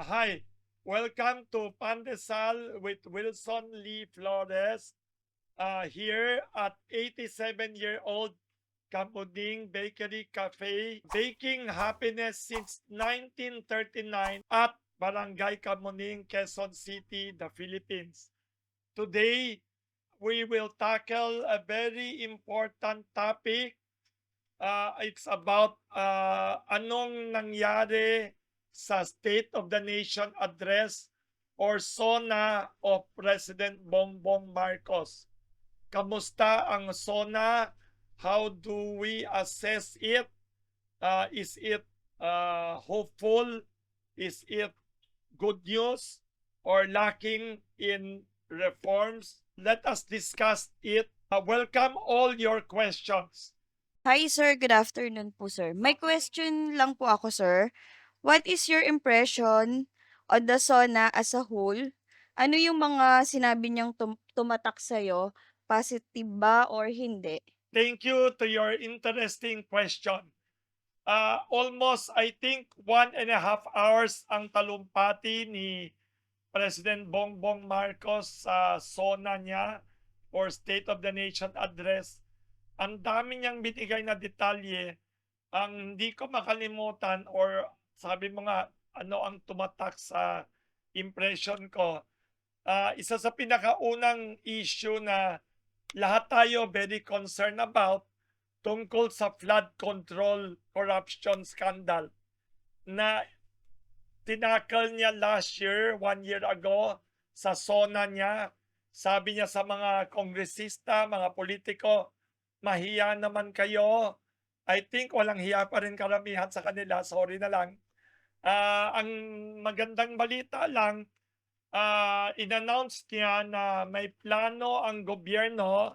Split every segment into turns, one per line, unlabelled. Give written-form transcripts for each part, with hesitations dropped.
Hi, welcome to Pandesal with Wilson Lee Flores. Here at 87-year-old Kamuding Bakery Cafe, baking happiness since 1939 at Barangay Kamuning, Quezon City, the Philippines. Today, we will tackle a very important topic. It's about anong nangyari sa State of the Nation Address or SONA of President Bongbong Marcos. Kamusta ang SONA? How do we assess it? Is it hopeful? Is it good news or lacking in reforms? Let us discuss it. Welcome all your questions.
Hi sir, good afternoon po sir. May question lang po ako sir. What is your impression on the SONA as a whole? Ano yung mga sinabi niyang tumatak sa'yo? Positive ba or hindi?
Thank you to your interesting question. Almost, I think, 1.5 hours ang talumpati ni President Bongbong Marcos sa SONA niya or State of the Nation Address. Ang dami niyang binigay na detalye. Ang hindi ko makalimutan or sabi mo nga, ano ang tumatak sa impression ko. Isa sa pinakaunang issue na lahat tayo very concerned about tungkol sa flood control corruption scandal na tinakal niya last year, 1 year ago, sa SONA niya. Sabi niya sa mga kongresista, mga politiko, mahiya naman kayo. I think walang hiya pa rin karamihan sa kanila, sorry na lang. Ang magandang balita lang, in-announce niya na may plano ang gobyerno,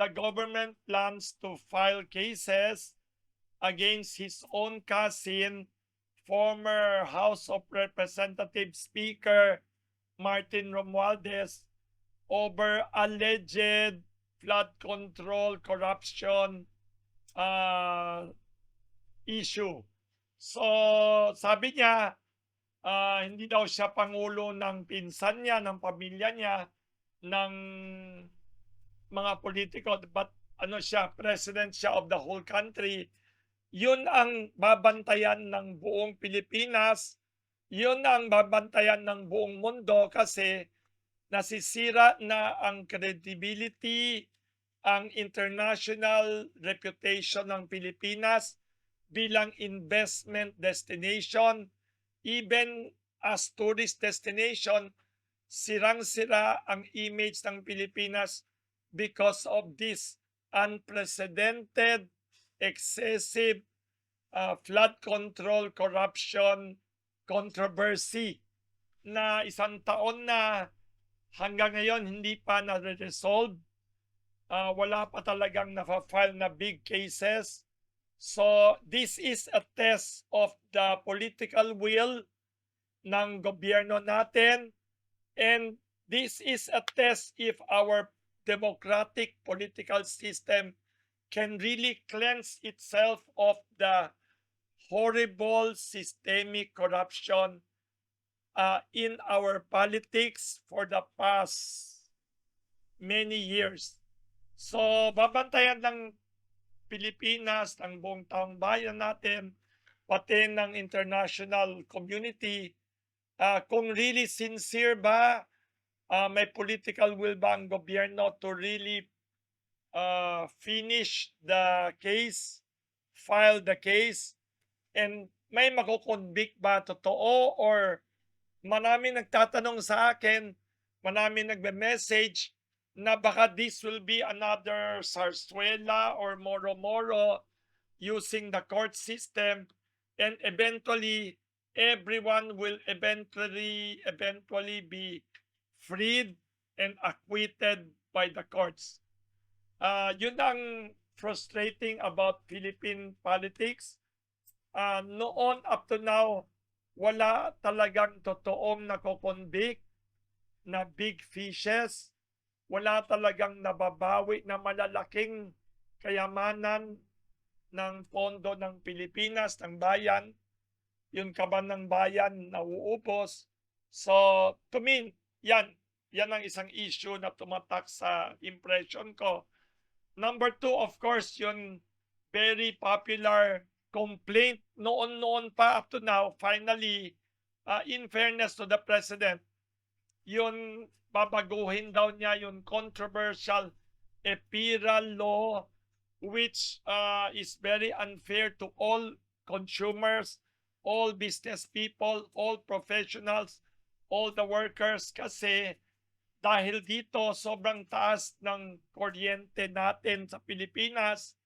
the government plans to file cases against his own cousin, former House of Representatives Speaker Martin Romualdez, over alleged flood control corruption issue. So, sabi niya, hindi daw siya pangulo ng pinsan niya, ng pamilya niya, ng mga politiko, but ano siya, president siya of the whole country. Yun ang babantayan ng buong Pilipinas, yun ang babantayan ng buong mundo kasi nasisira na ang credibility, ang international reputation ng Pilipinas bilang investment destination, even as tourist destination, sirang-sira ang image ng Pilipinas because of this unprecedented, excessive flood control corruption controversy na isang taon na hanggang ngayon hindi pa na-resolve. Wala pa talagang na-file na big cases. So this is a test of the political will ng gobyerno natin, and this is a test if our democratic political system can really cleanse itself of the horrible systemic corruption in our politics for the past many years. So, babantayan ng Pilipinas, ng buong taong bayan natin, pati ng international community, kung really sincere ba, may political will ba ang gobyerno to really finish the case, file the case, and may makukonvict ba totoo or marami nagtatanong sa akin, marami nagme-message na baka this will be another Zarzuela or Moro-Moro using the court system, and eventually everyone will eventually be freed and acquitted by the courts. Yun ang frustrating about Philippine politics. Noon up to now, wala talagang totoong nakokonvict na big fishes. Wala talagang nababawi na malalaking kayamanan ng pondo ng Pilipinas, ng bayan. yung kaban ng bayan nauubos. So, to me, yan ang isang issue na tumatak sa impression ko. Number two, of course, yung very popular complaint noon-noon pa up to now, finally, in fairness to the president, yun babaguhin daw niya yung controversial EPIRA law, which is very unfair to all consumers, all business people, all professionals, all the workers, kasi dahil dito sobrang taas ng kuryente natin sa Pilipinas,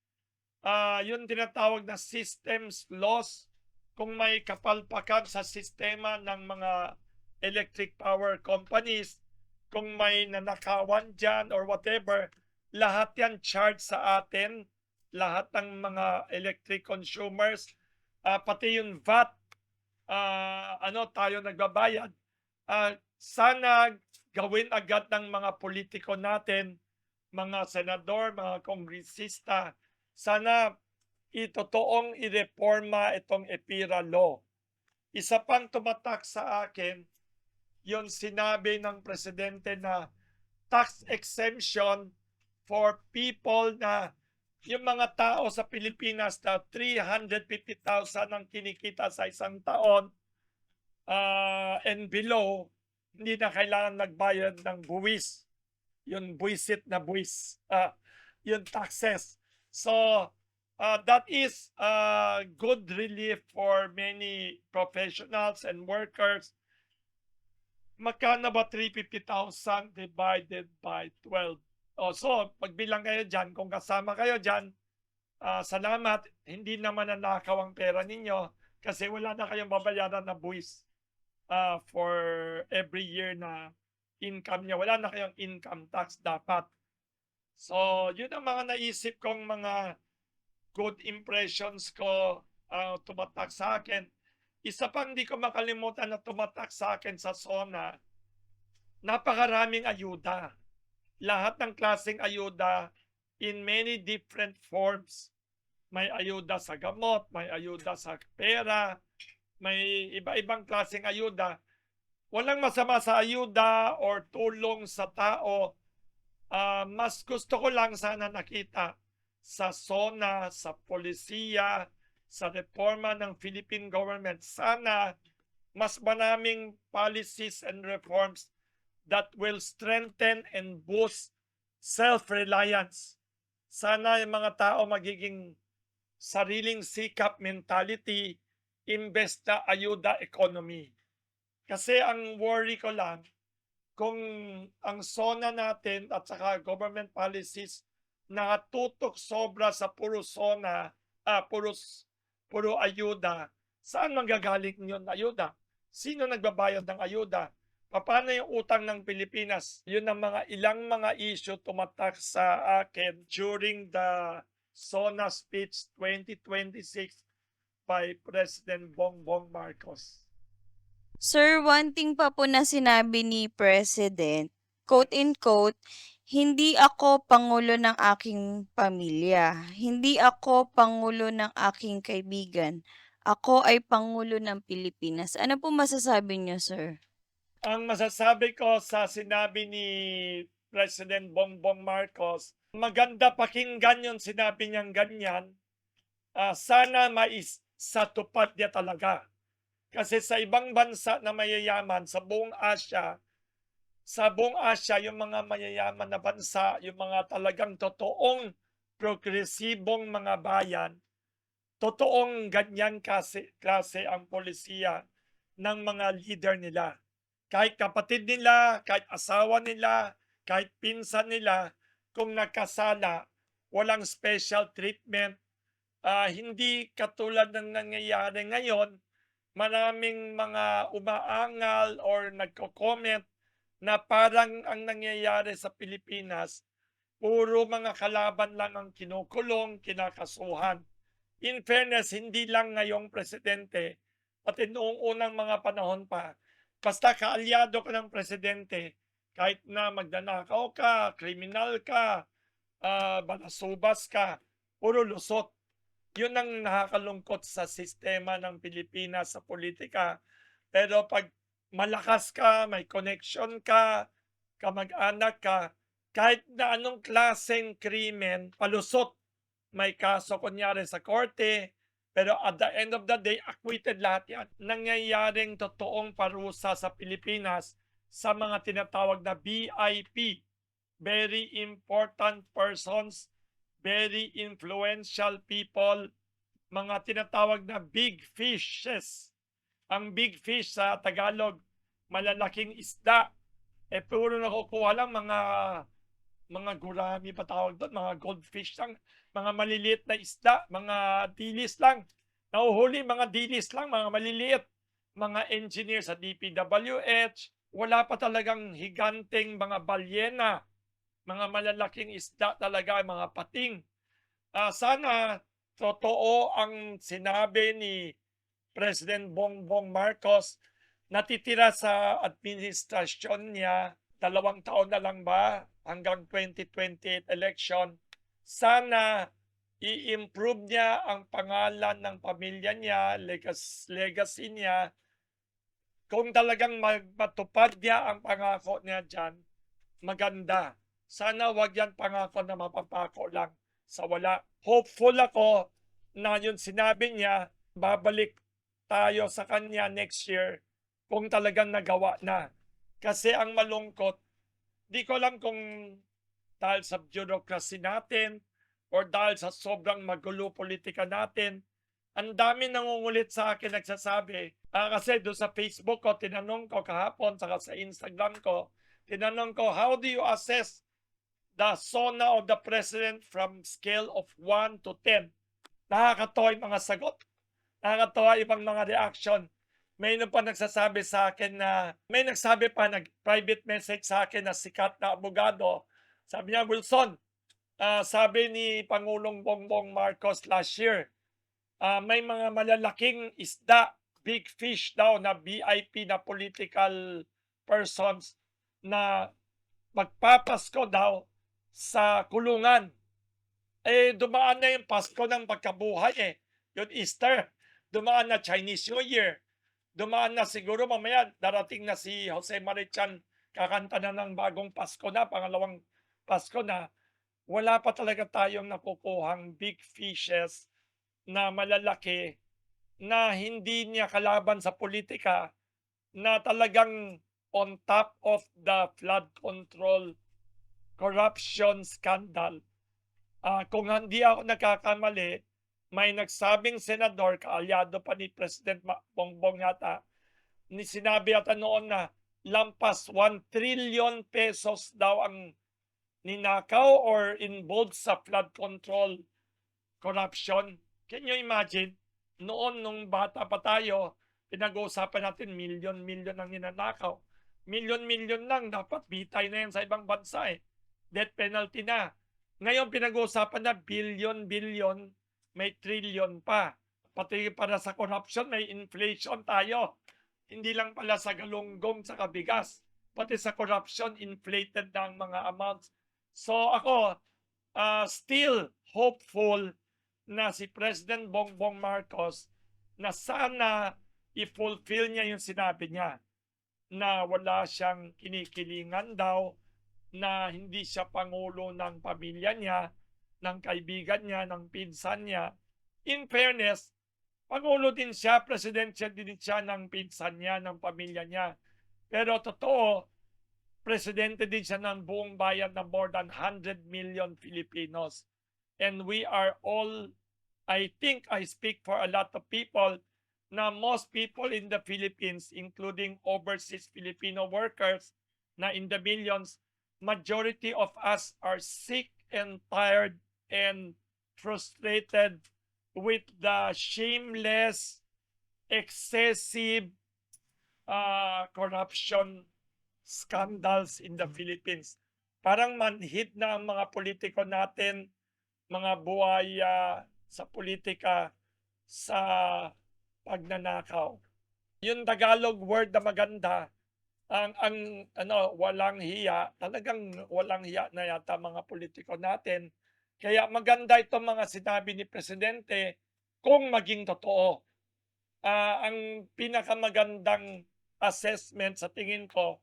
yung tinatawag na systems loss, kung may kapalpakan sa sistema ng mga electric power companies, kung may nanakawan dyan or whatever, lahat yan charge sa atin, lahat ng mga electric consumers, pati yung VAT, tayo nagbabayad. Sana gawin agad ng mga politiko natin, mga senador, mga kongresista, sana itotoong ireforma itong EPIRA law. Isa pang tumatak sa akin, yung sinabi ng presidente na tax exemption for people na yung mga tao sa Pilipinas na 350,000 ang kinikita sa isang taon and below, hindi na kailangan nagbayad ng buwis, yung buwisit na buwis, yung taxes. So, that is good relief for many professionals and workers. Magkano ba 350,000 divided by 12? So magbilang kayo dyan, kung kasama kayo dyan, salamat, hindi naman nanakaw ang pera ninyo kasi wala na kayong babayaran na buwis for every year na income niya. Wala na kayong income tax dapat. So yun ang mga naisip kong mga good impressions ko tumatak sa akin. Isa pang di ko makalimutan na tumatak sa akin sa SONA, napakaraming ayuda. Lahat ng klaseng ayuda in many different forms. May ayuda sa gamot, may ayuda sa pera, may iba-ibang klaseng ayuda. Walang masama sa ayuda or tulong sa tao. Mas gusto ko lang sana nakita sa SONA, sa polisiya, sa reforma ng Philippine government, sana mas maraming policies and reforms that will strengthen and boost self-reliance. Sana yung mga tao magiging sariling sikap mentality imbes na ayuda economy. Kasi ang worry ko lang, kung ang SONA natin at saka government policies nakatutok sobra sa puro SONA, puro ayuda, saan manggagaling yun ayuda? Sino nagbabayad ng ayuda? Paano yung utang ng Pilipinas? Yun ang ilang mga issue tumatak sa akin during the SONA speech 2026 by President Bongbong Marcos.
Sir, one thing pa po na sinabi ni President, quote in quote, "Hindi ako pangulo ng aking pamilya. Hindi ako pangulo ng aking kaibigan. Ako ay pangulo ng Pilipinas." Ano po masasabi niyo, sir?
Ang masasabi ko sa sinabi ni President Bongbong Marcos, maganda pakinggan yung sinabi niyang ganyan. Sana maisatupad niya talaga. Kasi sa ibang bansa na mayayaman sa buong Asia, yung mga mayayaman na bansa, yung mga talagang totoong progresibong mga bayan, totoong ganyan klase ang polisiya ng mga leader nila. Kahit kapatid nila, kahit asawa nila, kahit pinsan nila, kung nakasala, walang special treatment. Hindi katulad ng nangyayari ngayon, maraming mga umaangal or nagko-comment na parang ang nangyayari sa Pilipinas, puro mga kalaban lang ang kinukulong, kinakasuhan. In fairness, hindi lang ngayong presidente, pati noong unang mga panahon pa, basta kaalyado ka ng presidente, kahit na magnanakaw ka, kriminal ka, balasubas ka, puro lusot. Yun ang nakakalungkot sa sistema ng Pilipinas sa politika. Pero 'pag malakas ka, may connection ka, kamag-anak ka, kahit na anong klaseng krimen, palusot. May kaso kunyari sa korte, pero at the end of the day, acquitted lahat yan. Nangyayaring totoong parusa sa Pilipinas sa mga tinatawag na VIP, very important persons, very influential people, mga tinatawag na big fishes. Ang big fish sa Tagalog, malalaking isda. Puro nakukuha lang mga gurami pa tawag doon, mga goldfish lang, mga maliliit na isda, mga dilis lang. Nahuhuli mga dilis lang, mga maliliit. Mga engineer sa DPWH, wala pa talagang higanteng mga balyena, mga malalaking isda talaga, mga pating. Sana totoo ang sinabi ni President Bongbong Marcos, natitira sa administrasyon niya, 2 taon na lang ba hanggang 2028 election. Sana i-improve niya ang pangalan ng pamilya niya, legacy niya. Kung talagang matupad niya ang pangako niya diyan, maganda. Sana wag yan pangako na mapapako lang sa wala. Hopeful ako na yung sinabi niya, babalik tayo sa kanya next year kung talagang nagawa na. Kasi ang malungkot, di ko alam kung dahil sa bureaucracy natin or dahil sa sobrang magulo politika natin, ang dami nangungulit sa akin nagsasabi. Kasi doon sa Facebook ko, tinanong ko kahapon, saka sa Instagram ko, tinanong ko, how do you assess the SONA of the President from scale of 1 to 10? Nakakatawa yung mga sagot. Nakakatawa ibang mga reaction. May pa nagsasabi sa akin na, may nagsabi pa, nag-private message sa akin na sikat na abogado. Sabi niya, Wilson, sabi ni Pangulong Bongbong Marcos last year, may mga malalaking isda, big fish daw na VIP na political persons na magpapasko daw sa kulungan. Dumaan na yung Pasko ng pagkabuhay yung Easter. Dumaan na Chinese New Year. Dumaan na siguro mamaya darating na si Jose Marichan, kakanta na ng bagong Pasko na, pangalawang Pasko na. Wala pa talaga tayong nakukuhang big fishes na malalaki na hindi niya kalaban sa politika, na talagang on top of the flood control corruption scandal. Kung hindi ako nagkakamali, may nagsabing senador, kaalyado pa ni President Bongbong yata, sinabi yata noon na lampas 1 trillion pesos daw ang ninakaw or involved sa flood control corruption. Can you imagine? Noon, nung bata pa tayo, pinag-uusapan natin milyon-milyon ang ninanakaw. Milyon-milyon lang, dapat bitay na yan sa ibang bansa Death penalty na. Ngayon pinag-uusapan na billion-billion, may trillion pa. Pati para sa corruption, may inflation tayo. Hindi lang pala sa galunggong sa kabigas, pati sa corruption, inflated na ang mga amounts. So ako, still hopeful na si President Bongbong Marcos na sana i-fulfill niya yung sinabi niya na wala siyang kinikilingan daw, na hindi siya pangulo ng pamilya niya, ng kaibigan niya, ng pinsan niya. In fairness, pangulo din siya, presidential din siya ng pinsan niya, ng pamilya niya. Pero totoo, presidente din siya ng buong bayan na more than 100 million Filipinos. And we are all, I think I speak for a lot of people, na most people in the Philippines, including overseas Filipino workers na in the millions, majority of us are sick and tired and frustrated with the shameless, excessive corruption scandals in the Philippines. Parang manhid na ang mga politiko natin, mga buhaya sa politika, sa pagnanakaw. Yung Tagalog word na maganda, walang hiya, talagang walang hiya na yata mga politiko natin. Kaya maganda itong mga sinabi ni Presidente kung maging totoo. Ang pinakamagandang assessment sa tingin ko,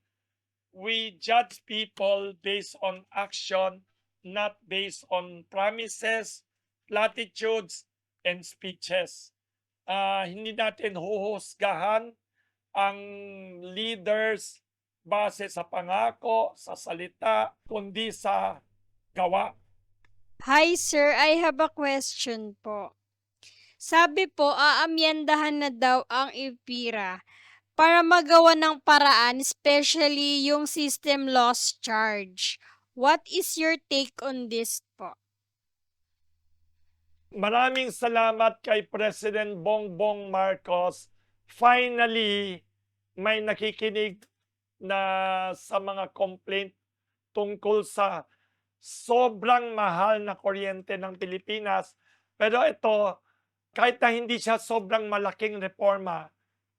we judge people based on action, not based on promises, platitudes, and speeches. Hindi natin huhusgahan ang leaders base sa pangako, sa salita, kundi sa gawa.
Hi sir, I have a question po. Sabi po, aamyendahan na daw ang IPIRA para magawa ng paraan, especially yung system loss charge. What is your take on this po?
Maraming salamat kay President Bongbong Marcos. Finally, may nakikinig na sa mga complaint tungkol sa sobrang mahal na kuryente ng Pilipinas. Pero ito, kahit na hindi siya sobrang malaking reforma,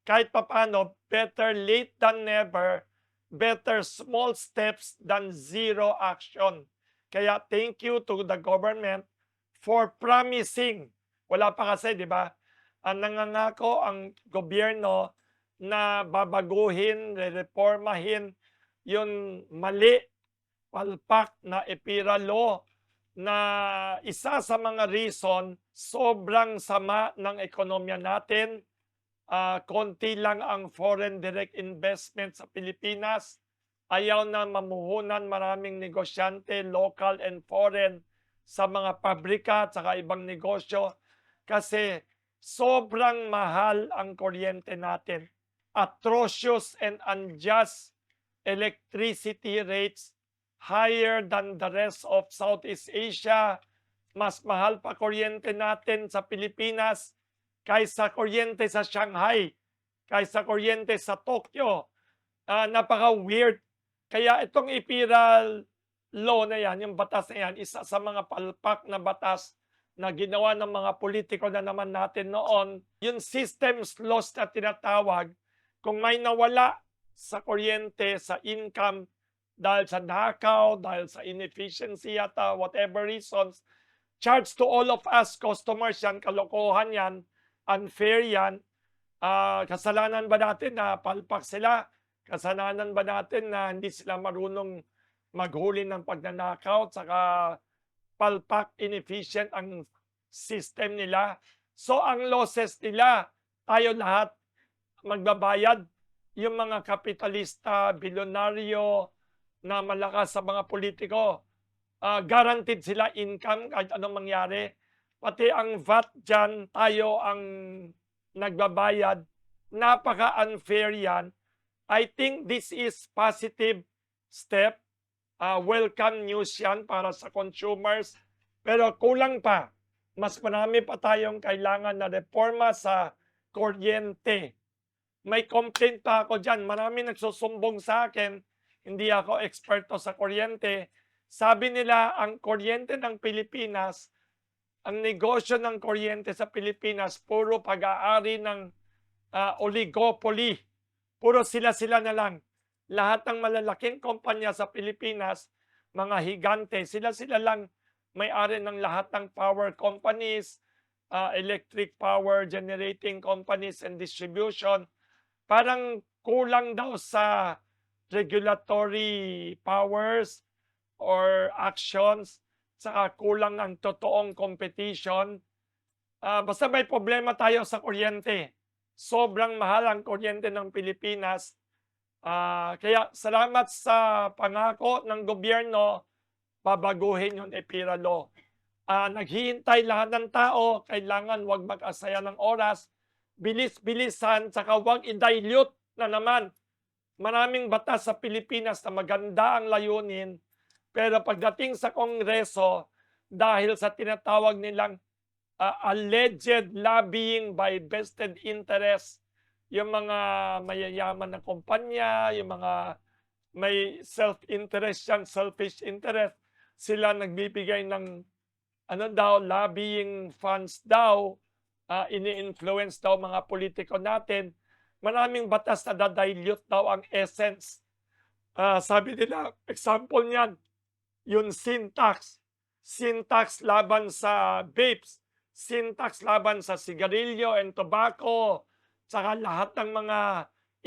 kahit papaano, better late than never, better small steps than zero action. Kaya thank you to the government for promising. Wala pa kasi, di ba? Ang nangangako ang gobyerno na babaguhin, reformahin yung mali, palpak na EPIRA law na isa sa mga reason, sobrang sama ng ekonomiya natin. Konti lang ang foreign direct investment sa Pilipinas. Ayaw na mamuhunan maraming negosyante, local and foreign, sa mga pabrika at saka ibang negosyo kasi sobrang mahal ang kuryente natin. Atrocious and unjust electricity rates, higher than the rest of Southeast Asia. Mas mahal pa kuryente natin sa Pilipinas kaysa kuryente sa Shanghai, kaysa kuryente sa Tokyo. Napaka-weird. Kaya itong IPIRA law na yan, yung batas na yan, isa sa mga palpak na batas na ginawa ng mga politiko na naman natin noon. Yung systems loss na tinatawag, kung may nawala sa kuryente, sa income, dahil sa nakaw, dahil sa inefficiency yata, whatever reasons, charge to all of us customers yan, kalokohan yan, unfair yan. Kasalanan ba natin na palpak sila? Kasalanan ba natin na hindi sila marunong maghuli ng pagnanakaw, saka palpak, inefficient ang system nila? So ang losses nila, tayo lahat magbabayad. Yung mga kapitalista, bilyonaryo na malakas sa mga politiko, guaranteed sila income kahit anong mangyari. Pati ang VAT dyan, tayo ang nagbabayad. Napaka-unfair yan. I think this is positive step. Welcome news yan para sa consumers. Pero kulang pa. Mas marami pa tayong kailangan na reforma sa kuryente. May complaint pa ako dyan. Marami nagsusumbong sa akin. Hindi ako eksperto sa kuryente. Sabi nila, ang kuryente ng Pilipinas, ang negosyo ng kuryente sa Pilipinas, puro pag-aari ng oligopoly. Puro sila-sila na lang. Lahat ng malalaking kumpanya sa Pilipinas, mga higante, sila-sila lang may-ari ng lahat ng power companies, electric power generating companies and distribution. Parang kulang daw sa regulatory powers or actions, saka kulang ng totoong competition. Basta may problema tayo sa kuryente. Sobrang mahal ang kuryente ng Pilipinas. Kaya salamat sa pangako ng gobyerno, babaguhin yung EPIRA law. Naghihintay lahat ng tao, kailangan wag mag-asaya ng oras, bilis-bilisan, saka wag i-dilute na naman. Maraming batas sa Pilipinas na maganda ang layunin, pero pagdating sa Kongreso, dahil sa tinatawag nilang alleged lobbying by vested interest, yung mga mayayaman na kumpanya, yung mga may self-interest yan, selfish interest, sila nagbibigay ng lobbying funds daw, ini-influence daw mga politiko natin. Maraming batas na dadilute daw ang essence. Sabi nila, example niyan, yung sin tax. sin tax laban sa vapes, sin tax laban sa sigarilyo and tobacco, tsaka lahat ng mga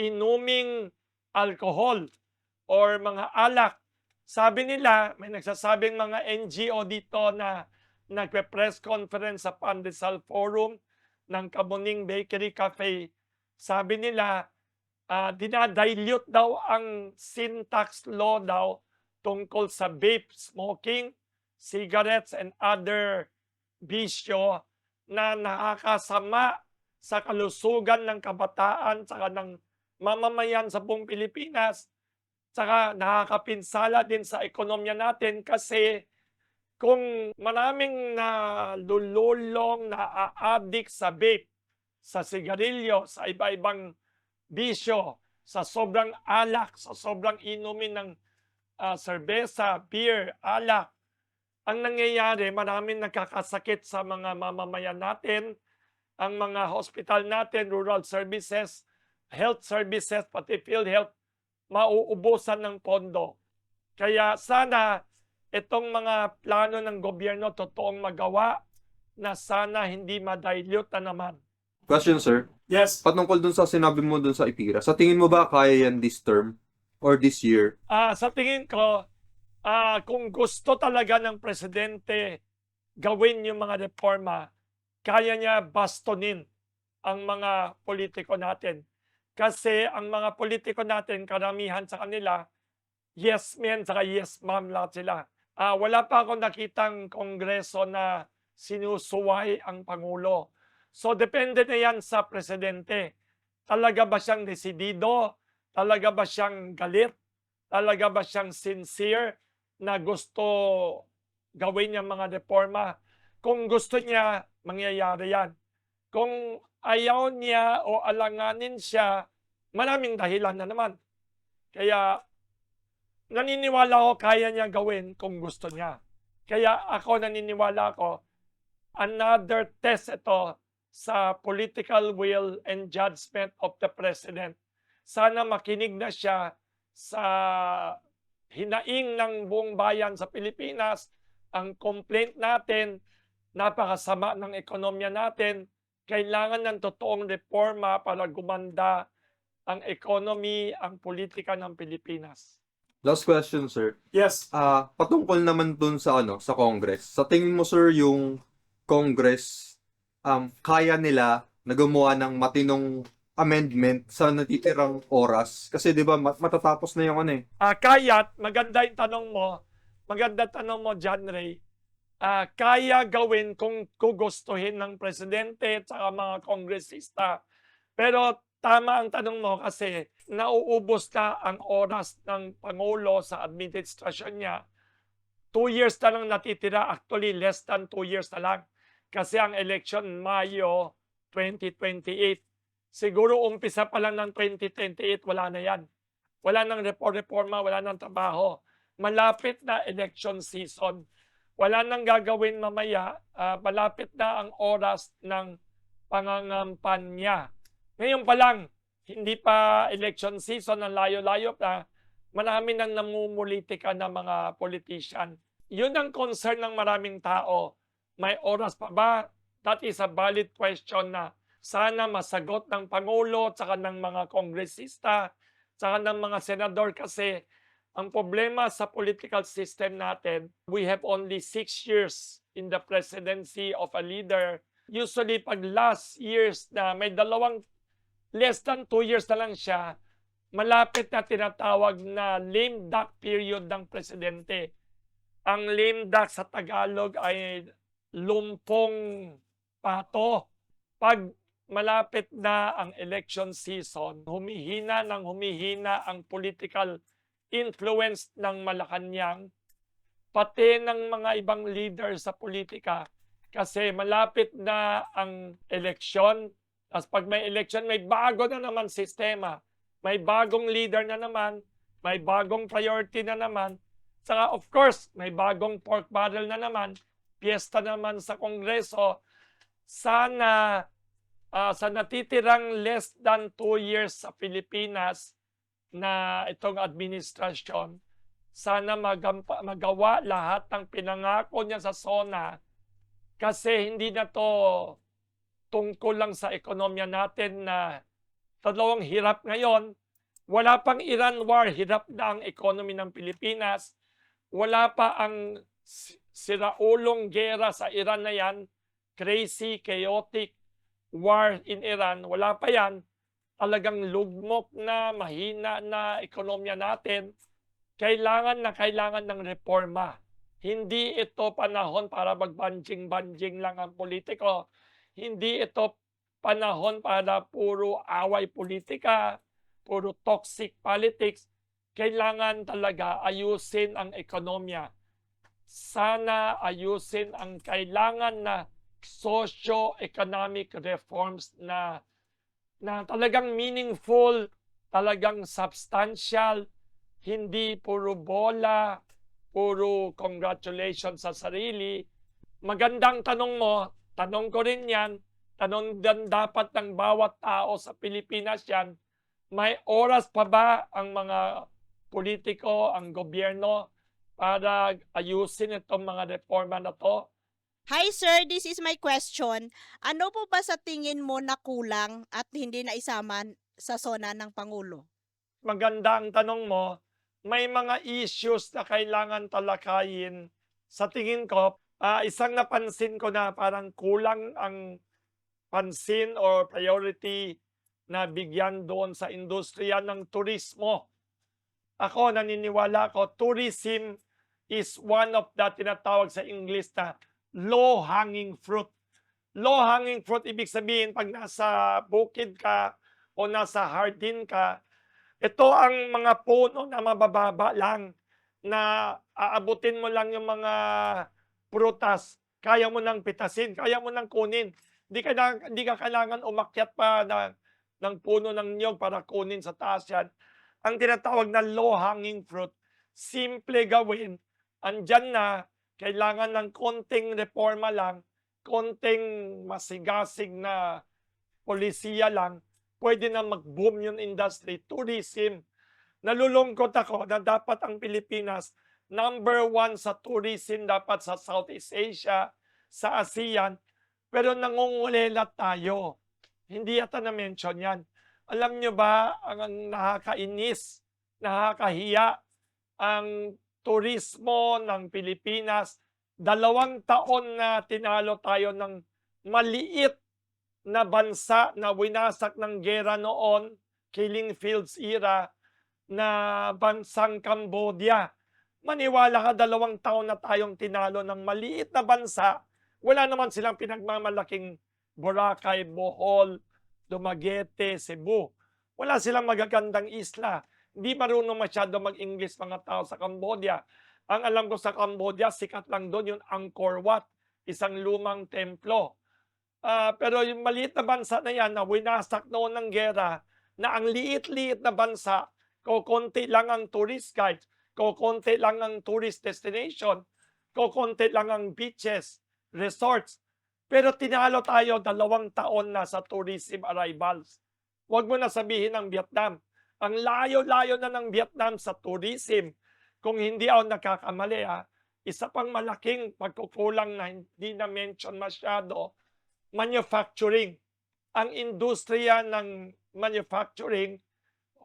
inuming alcohol or mga alak. Sabi nila, may nagsasabing mga NGO dito na nagpe-press conference sa Pandesal Forum ng Kamuning Bakery Cafe. Sabi nila, dinadilute daw ang sin tax law daw tungkol sa vape, smoking, cigarettes, and other bisyo na nakakasama sa kalusugan ng kabataan saka ng mamamayan sa buong Pilipinas. Saka nakakapinsala din sa ekonomiya natin kasi kung maraming nalululong, naa-addict sa vape, sa sigarilyo, sa iba-ibang bisyo, sa sobrang alak, sa sobrang inumin ng serbesa, beer, alak, ang nangyayari, maraming nakakasakit sa mga mamamayan natin, ang mga hospital natin, rural services, health services, pati PhilHealth, mauubusan ng pondo. Kaya sana itong mga plano ng gobyerno totoong magawa na sana hindi ma-dilute na naman.
Question, sir.
Yes.
Patungkol dun sa sinabi mo dun sa IPIRA, sa tingin mo ba kaya yan this term or this year?
Sa tingin ko, kung gusto talaga ng presidente gawin yung mga reforma, kaya niya bastonin ang mga politiko natin. Kasi ang mga politiko natin, karamihan sa kanila, yes men saka yes ma'am lahat sila. Wala pa akong nakitang kongreso na sinusuway ang Pangulo. So depende na yan sa presidente. Talaga ba siyang desidido? Talaga ba siyang galit? Talaga ba siyang sincere na gusto gawin niya mga reforma? Kung gusto niya, mangyayari yan. Kung ayaw niya o alanganin siya, maraming dahilan na naman. Kaya naniniwala ako kaya niya gawin kung gusto niya. Kaya ako naniniwala ako, another test ito sa political will and judgment of the president. Sana makinig na siya sa hinaing ng buong bayan sa Pilipinas. Ang complaint natin, napakasama ng ekonomiya natin. Kailangan ng totoong reforma para gumanda ang economy, ang politika ng Pilipinas.
Last question, sir.
Yes.
Patungkol naman dun sa sa Congress. Sa tingin mo, sir, yung Congress kaya nila na gumawa ng matinong amendment sa natitirang oras? Kasi 'di ba matatapos na yung
Kaya't, maganda yung tanong mo. Maganda tanong mo, John Ray. Kaya gawin kung gugustuhin ng presidente at saka mga kongresista. Pero tama ang tanong mo kasi nauubos na ang oras ng Pangulo sa administrasyon niya. 2 years na lang natitira. Actually, less than 2 years na lang. Kasi ang election Mayo 2028. Siguro umpisa pa lang ng 2028, wala na yan. Wala nang reforma, wala nang trabaho. Malapit na election season. Wala nang gagawin mamaya. Malapit na ang oras ng pangangampanya. Ngayon pa lang, hindi pa election season, ang layo-layo pa, marami nang namumulitika ng mga politician. Yun ang concern ng maraming tao. May oras pa ba? That is a valid question na sana masagot ng Pangulo at saka ng mga kongresista, saka ng mga senador kasi ang problema sa political system natin, we have only 6 years in the presidency of a leader. Usually pag last years na may less than 2 years na lang siya, malapit na tinatawag na lame duck period ng presidente. Ang lame duck sa Tagalog ay lumpong pato. Pag malapit na ang election season, humihina ang political influence ng Malacanang, pati ng mga ibang leader sa politika. Kasi malapit na ang eleksyon, tapos pag may election, may bago na naman sistema. May bagong leader na naman, may bagong priority na naman. Saka of course, may bagong pork barrel na naman, piyesta naman sa Kongreso. Sana sa natitirang less than 2 years sa Pilipinas na itong administrasyon, sana magawa lahat ng pinangako niya sa SONA kasi hindi na to tungkol lang sa ekonomiya natin na talagang hirap ngayon. Wala pang Iran war, hirap na ang economy ng Pilipinas. Wala pa ang siraulong gera sa Iran na yan, crazy, chaotic war in Iran, wala pa yan. Talagang lugmok na, mahina na ekonomiya natin. Kailangan ng reforma. Hindi ito panahon para magbanjing-banjing lang ang politiko. Hindi ito panahon para puro away politika, puro toxic politics. Kailangan talaga ayusin ang ekonomiya. Sana ayusin ang kailangan na socio-economic reforms na talagang meaningful, talagang substantial, hindi puro bola, puro congratulations sa sarili. Magandang tanong mo, tanong ko rin yan, tanong din dapat ng bawat tao sa Pilipinas yan, may oras pa ba ang mga politiko, ang gobyerno para ayusin itong mga reforma na to?
Hi sir, this is my question. Ano po ba sa tingin mo na kulang at hindi naisama sa SONA ng Pangulo?
Maganda ang tanong mo. May mga issues na kailangan talakayin. Sa tingin ko, isang napansin ko na parang kulang ang pansin or priority na bigyan doon sa industriya ng turismo. Ako, naniniwala ko, tourism is one of the tinatawag sa English na low-hanging fruit. Low-hanging fruit, ibig sabihin, pag nasa bukid ka o nasa hardin ka, ito ang mga puno na mabababa lang, na aabutin mo lang yung mga prutas, kaya mo nang pitasin, kaya mo nang kunin. Hindi ka kailangan umakyat pa ng puno ng niyog para kunin sa taas yan. Ang tinatawag na low-hanging fruit, simple gawin, andyan na, kailangan ng konting reforma lang, konting masigasig na polisiya lang, pwede na mag-boom yung industry, tourism. Nalulungkot ako na dapat ang Pilipinas, number 1 sa tourism dapat sa Southeast Asia, sa ASEAN, pero nangungulela tayo. Hindi yata na-mention yan. Alam nyo ba, ang nakakainis, nakakahiya, ang turismo ng Pilipinas, 2 taon na tinalo tayo ng maliit na bansa na winasak ng gera noon, Killing Fields era, na bansang Cambodia. Maniwala ka, 2 taon na tayong tinalo ng maliit na bansa, wala naman silang pinagmamalaking Boracay, Bohol, Dumaguete, Cebu. Wala silang magagandang isla. Hindi marunong masyado mag-English mga tao sa Cambodia. Ang alam ko sa Cambodia, sikat lang doon yung Angkor Wat, isang lumang templo. Pero yung maliit na bansa na yan na winasak noon ng gera, na ang liit-liit na bansa, kokonti lang ang tourist guides, kokonti lang ang tourist destination, kokonti lang ang beaches, resorts. Pero tinalo tayo 2 taon na sa tourism arrivals. Huwag mo na sabihin ng Vietnam. Ang layo-layo na ng Vietnam sa tourism. Kung hindi ako nakakamali, isa pang malaking pagkukulang na hindi na-mention masyado, manufacturing. Ang industriya ng manufacturing,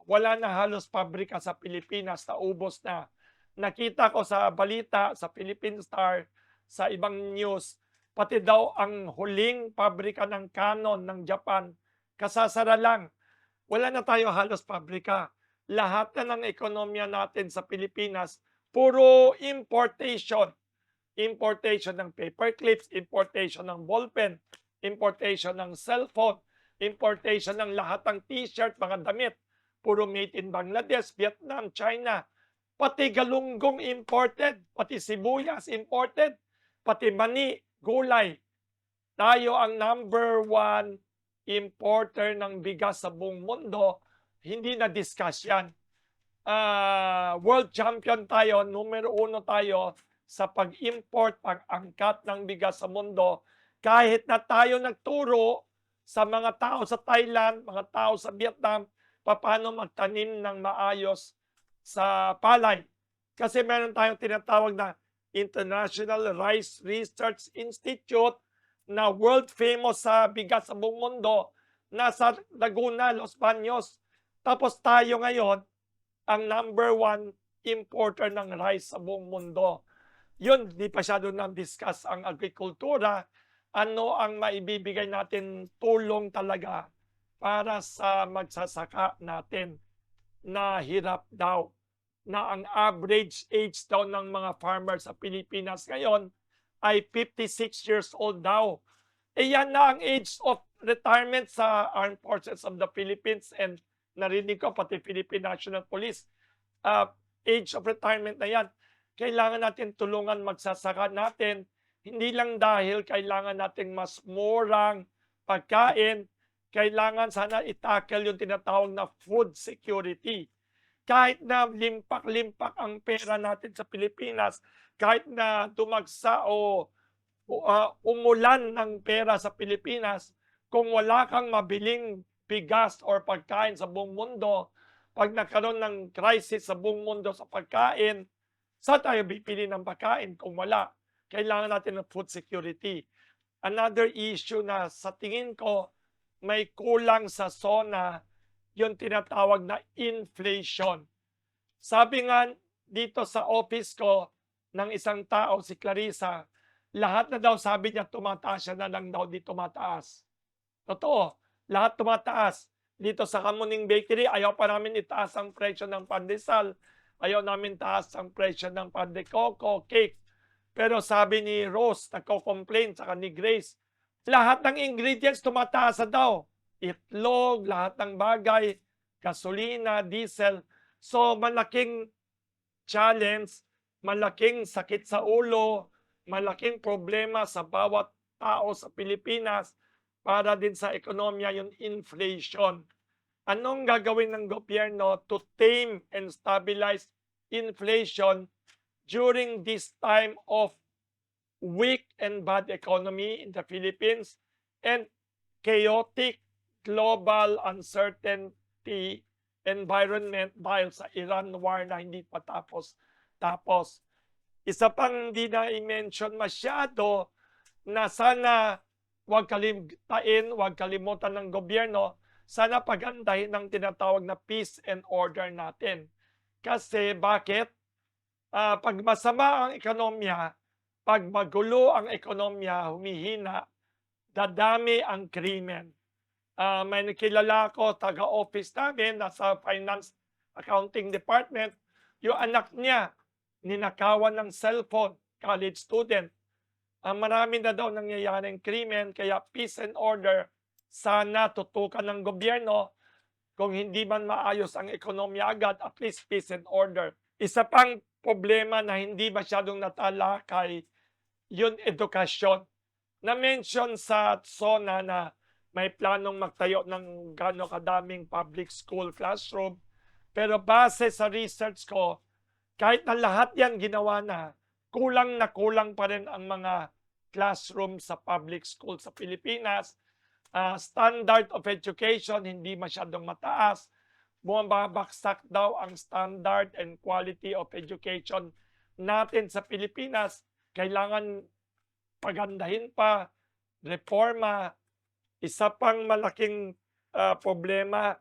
wala na halos pabrika sa Pilipinas, naubos na. Nakita ko sa balita, sa Philippine Star, sa ibang news, pati daw ang huling pabrika ng Canon ng Japan, kasasara lang. Wala na tayo halos pabrika. Lahat na ng ekonomiya natin sa Pilipinas, puro importation. Importation ng paper clips, importation ng ballpen, importation ng cellphone, importation ng lahat ng t-shirt, mga damit. Puro made in Bangladesh, Vietnam, China. Pati galunggong imported, pati sibuyas imported, pati mani, gulay. Tayo ang number 1 importer ng bigas sa buong mundo. Hindi na-discuss yan. World champion tayo, numero 1 tayo sa pag-import, pag-angkat ng bigas sa mundo. Kahit na tayo nagturo sa mga tao sa Thailand, mga tao sa Vietnam, paano magtanim ng maayos sa palay. Kasi meron tayong tinatawag na International Rice Research Institute na world famous sa bigas sa buong mundo, nasa Laguna, Los Baños. Tapos tayo ngayon, ang number 1 importer ng rice sa buong mundo. Yun, di pa siya doon na-discuss ang agrikultura. Ano ang maibibigay natin tulong talaga para sa magsasaka natin na hirap daw, na ang average age daw ng mga farmers sa Pilipinas ngayon ay 56 years old daw. Eh yan na ang age of retirement sa Armed Forces of the Philippines, and narinig ko pati Philippine National Police, age of retirement na yan. Kailangan natin tulungan magsasaka natin, hindi lang dahil kailangan natin mas murang pagkain, kailangan sana itackle yung tinatawag na food security. Kahit na limpak-limpak ang pera natin sa Pilipinas, kahit na tumagsa o umulan ng pera sa Pilipinas, kung wala kang mabiling bigas or pagkain sa buong mundo, pag nagkaroon ng crisis sa buong mundo sa pagkain, saan tayo bibili ng pagkain kung wala? Kailangan natin ng food security. Another issue na sa tingin ko may kulang sa SONA, yung tinatawag na inflation. Sabi nga dito sa office ko ng isang tao, si Clarissa, lahat na daw sabi niya tumataas, siya na lang daw di tumataas. Totoo, lahat tumataas. Dito sa Kamuning Bakery, ayaw pa namin itaas ang presyo ng pandesal. Ayaw namin taas ang presyo ng pandekoko, cake. Pero sabi ni Rose, nagko-complain, saka ni Grace, lahat ng ingredients tumataas na daw. Itlog, lahat ng bagay, gasolina, diesel. So malaking challenge, malaking sakit sa ulo, malaking problema sa bawat tao sa Pilipinas para din sa ekonomiya yung inflation. Anong gagawin ng gobyerno to tame and stabilize inflation during this time of weak and bad economy in the Philippines and chaotic global uncertainty environment dahil sa Iran war na hindi pa tapos. Isa pang hindi na i-mention masyado na sana huwag kalimutan ng gobyerno, sana pagandahin ng tinatawag na peace and order natin. Kasi bakit? Pag masama ang ekonomiya, pag magulo ang ekonomiya, humihina, dadami ang krimen. May nakilala ko, taga-office namin, nasa finance accounting department, yung anak niya, ninakawan ng cellphone, college student. Marami na daw nangyayaring krimen, kaya peace and order, sana tutukan ng gobyerno. Kung hindi man maayos ang ekonomiya agad, at least peace and order. Isa pang problema na hindi masyadong natalakay, yun edukasyon. Na-mention sa SONA na may planong magtayo ng gano'ng kadaming public school classroom. Pero base sa research ko, kahit na lahat yan ginawa na kulang pa rin ang mga classroom sa public school sa Pilipinas. Standard of education hindi masyadong mataas. Bumabagsak daw ang standard and quality of education natin sa Pilipinas. Kailangan pagandahin pa, reforma. Isa pang malaking problema,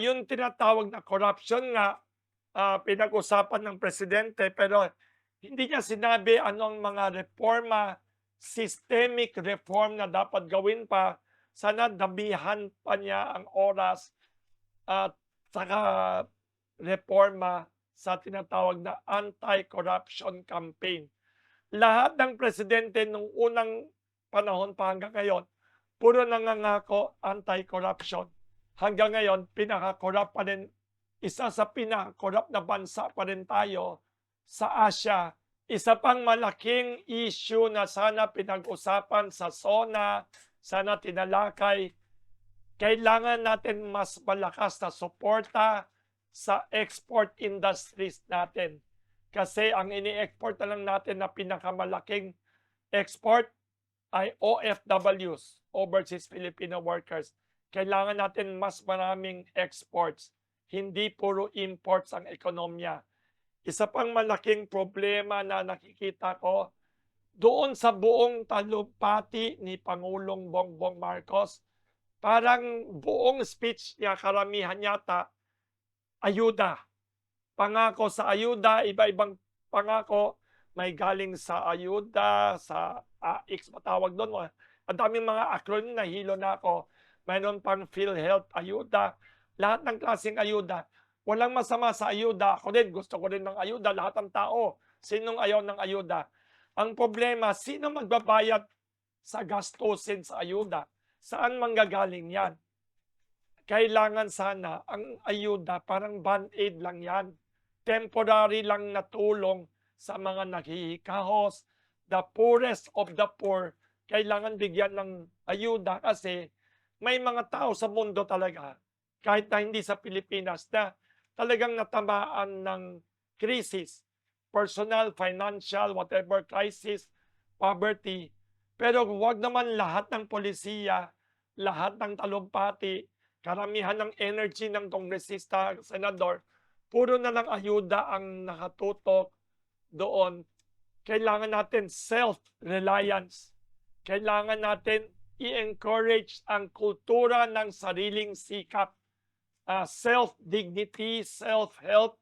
yung tinatawag na corruption nga, pinag-usapan ng presidente, pero hindi niya sinabi anong mga reforma, systemic reform na dapat gawin pa. Sana damihan pa niya ang oras at saka reforma sa tinatawag na anti-corruption campaign. Lahat ng presidente nung unang panahon pa hanggang ngayon, puro nangangako anti-corruption. Hanggang ngayon, pinaka-corrupt pa rin. Isa sa pinaka-corrupt na bansa pa rin tayo sa Asia. Isa pang malaking issue na sana pinag-usapan sa SONA, sana tinalakay, kailangan natin mas malakas na suporta sa export industries natin. Kasi ang ini-export na lang natin na pinakamalaking export ay OFWs, Overseas Filipino Workers. Kailangan natin mas maraming exports, hindi puro imports ang ekonomiya. isa pang malaking problema na nakikita ko doon sa buong talumpati ni Pangulong Bongbong Marcos, parang buong speech niya, karamihan yata, ayuda. Pangako sa ayuda, iba-ibang pangako, may galing sa ayuda, sa AIX matawag doon. Ang daming mga acronym, nahilo na ako. Mayroon pang PhilHealth ayuda, lahat ng klaseng ayuda. Walang masama sa ayuda. Ako din, gusto ko rin ng ayuda, lahat ng tao. Sinong ayaw ng ayuda? Ang problema, sino magbabayad sa gastusin sa ayuda? Saan manggagaling yan? Kailangan sana ang ayuda, parang band-aid lang yan. Temporary lang na tulong sa mga naghihikahos. The poorest of the poor, kailangan bigyan ng ayuda kasi may mga tao sa mundo talaga, kahit na hindi sa Pilipinas, na talagang natamaan ng krisis. Personal, financial, whatever crisis, poverty. Pero huwag naman lahat ng polisiya, lahat ng talumpati, karamihan ng energy ng kongresista, senador, puro na lang ayuda ang nakatutok doon. Kailangan natin self-reliance. Kailangan natin i-encourage ang kultura ng sariling sikap. Self-dignity, self-help,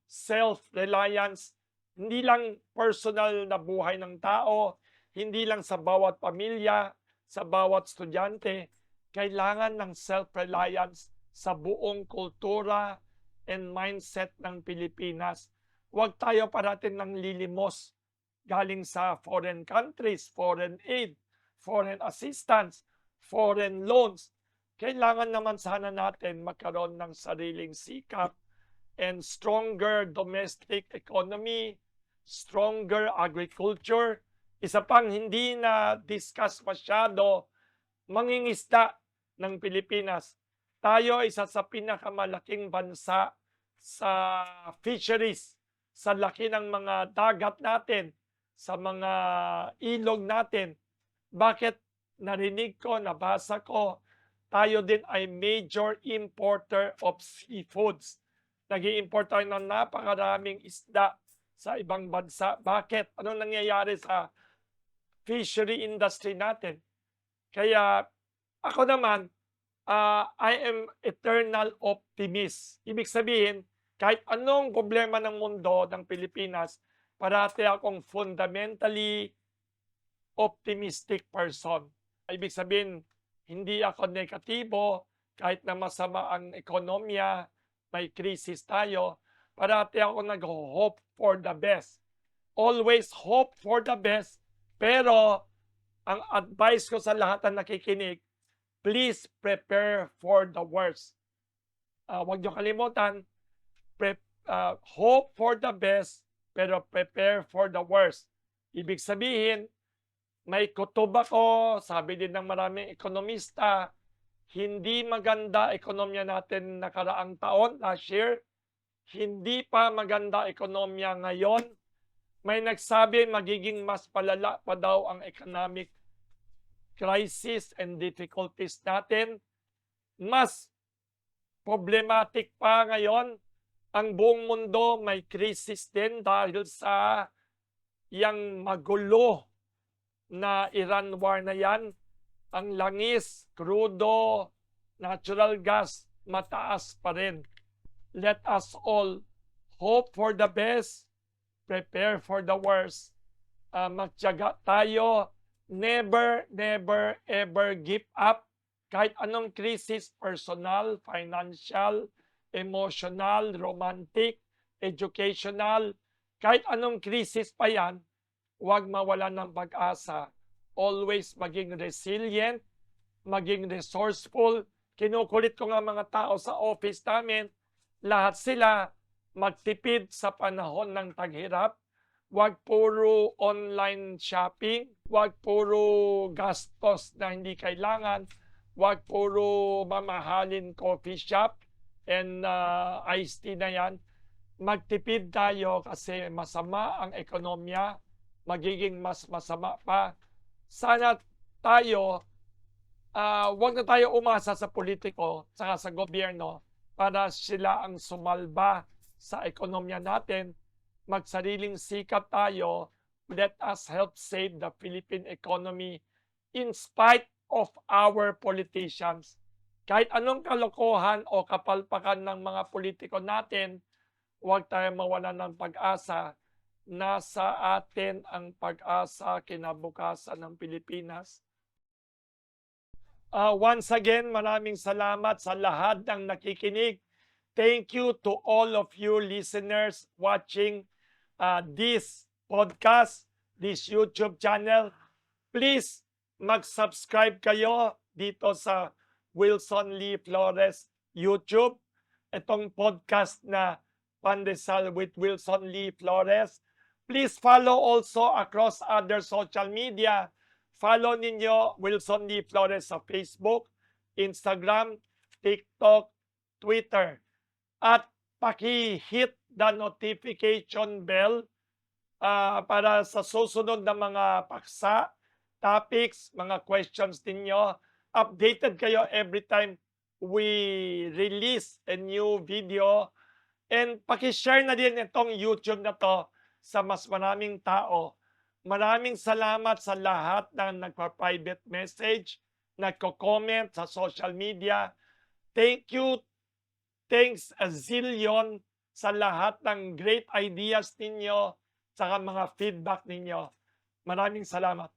self-reliance. Hindi lang personal na buhay ng tao, hindi lang sa bawat pamilya, sa bawat estudyante. Kailangan ng self-reliance sa buong kultura and mindset ng Pilipinas. Huwag tayo parating ng lilimos galing sa foreign countries, foreign aid, foreign assistance, foreign loans. Kailangan naman sana natin magkaroon ng sariling sikap and stronger domestic economy, stronger agriculture. Isa pang hindi na discuss masyado, mangingisda ng Pilipinas. Tayo isa sa pinakamalaking bansa sa fisheries, sa laki ng mga dagat natin, sa mga ilog natin. Bakit narinig ko, nabasa ko, tayo din ay major importer of seafoods. Nag-i-import tayo ng napakaraming isda sa ibang bansa. Bakit? Anong nangyayari sa fishery industry natin? Kaya ako naman, I am eternal optimist. Ibig sabihin, kahit anong problema ng mundo ng Pilipinas, parati akong fundamentally optimistic person. Ibig sabihin, hindi ako negatibo, kahit na masama ang ekonomiya, may krisis tayo, parati ako nag-hope for the best. Always hope for the best, pero ang advice ko sa lahat na nakikinig, please prepare for the worst. Huwag niyo kalimutan, hope for the best, pero prepare for the worst. Ibig sabihin, may kutob ako, sabi din ng maraming ekonomista, hindi maganda ekonomiya natin nakaraang taon, last year. Hindi pa maganda ekonomiya ngayon. May nagsabi magiging mas palala pa daw ang economic crisis and difficulties natin. Mas problematic pa ngayon. Ang buong mundo may crisis din dahil sa yang magulo na Iran war na yan. Ang langis, crudo, natural gas, mataas pa rin. Let us all hope for the best, prepare for the worst. Magtiyaga tayo, never, never, ever give up. Kahit anong krisis, personal, financial, emotional, romantic, educational, kahit anong krisis pa yan, huwag mawala ng pag-asa. Always maging resilient, maging resourceful. Kinukulit ko nga mga tao sa office namin, lahat sila magtipid sa panahon ng taghirap. Huwag puro online shopping, huwag puro gastos na hindi kailangan, huwag puro mamahalin coffee shop and iced tea na yan. Magtipid tayo kasi masama ang ekonomiya, magiging mas masama pa. Sana tayo, huwag na tayo umasa sa politiko saka sa gobyerno para sila ang sumalba sa ekonomiya natin. magsariling sikap tayo. Let us help save the Philippine economy in spite of our politicians. Kahit anong kalokohan o kapalpakan ng mga politiko natin, huwag tayo mawala ng pag-asa. Nasa atin ang pag-asa kinabukasan ng Pilipinas. Once again, maraming salamat sa lahat ng nakikinig. Thank you to all of you listeners watching this podcast, this YouTube channel. Please mag-subscribe kayo dito sa Wilson Lee Flores YouTube. Itong podcast na Pandesal with Wilson Lee Flores. Please follow also across other social media. Follow ninyo Wilson Lee Flores sa Facebook, Instagram, TikTok, Twitter. At paki-hit the notification bell para sa susunod na mga paksa, topics, mga questions ninyo. Updated kayo every time we release a new video. And paki-share na din itong YouTube na to sa mas maraming tao. Maraming salamat sa lahat ng nagpa-private message, nagko-comment sa social media. Thank you. Thanks a zillion sa lahat ng great ideas ninyo, saka mga feedback ninyo. Maraming salamat.